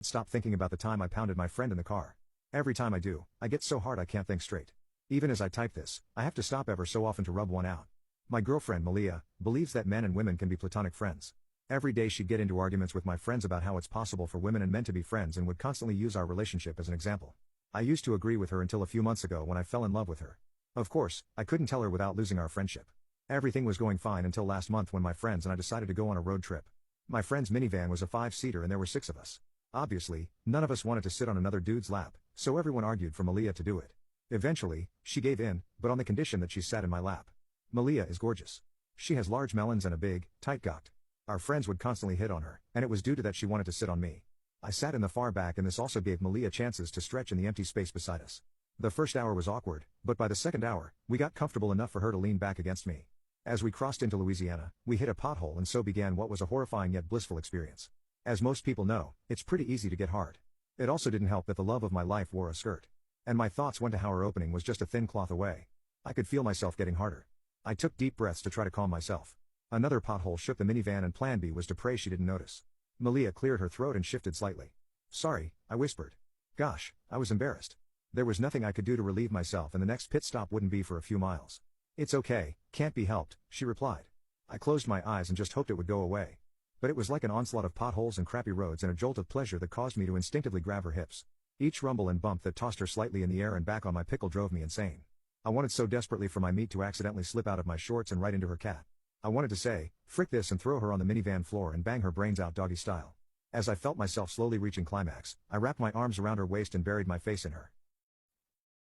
Stop thinking about the time I pounded my friend in the car. Every time I do, I get so hard I can't think straight. Even as I type this, I have to stop ever so often to rub one out. My girlfriend Malia believes that men and women can be platonic friends. Every day she'd get into arguments with my friends about how it's possible for women and men to be friends and would constantly use our relationship as an example. I used to agree with her until a few months ago when I fell in love with her. Of course, I couldn't tell her without losing our friendship. Everything was going fine until last month when my friends and I decided to go on a road trip. My friend's minivan was a 5-seater and there were 6 of us. Obviously, none of us wanted to sit on another dude's lap, so everyone argued for Malia to do it. Eventually, she gave in, but on the condition that she sat in my lap. Malia is gorgeous. She has large melons and a big, tight gut. Our friends would constantly hit on her, and it was due to that she wanted to sit on me. I sat in the far back and this also gave Malia chances to stretch in the empty space beside us. The first hour was awkward, but by the second hour, we got comfortable enough for her to lean back against me. As we crossed into Louisiana, we hit a pothole and so began what was a horrifying yet blissful experience. As most people know, it's pretty easy to get hard. It also didn't help that the love of my life wore a skirt. And my thoughts went to how her opening was just a thin cloth away. I could feel myself getting harder. I took deep breaths to try to calm myself. Another pothole shook the minivan and plan B was to pray she didn't notice. Malia cleared her throat and shifted slightly. "Sorry," I whispered. Gosh, I was embarrassed. There was nothing I could do to relieve myself and the next pit stop wouldn't be for a few miles. "It's okay, can't be helped," she replied. I closed my eyes and just hoped it would go away. But it was like an onslaught of potholes and crappy roads and a jolt of pleasure that caused me to instinctively grab her hips. Each rumble and bump that tossed her slightly in the air and back on my pickle drove me insane. I wanted so desperately for my meat to accidentally slip out of my shorts and right into her cat. I wanted to say, "Frick this," and throw her on the minivan floor and bang her brains out doggy style. As I felt myself slowly reaching climax, I wrapped my arms around her waist and buried my face in her.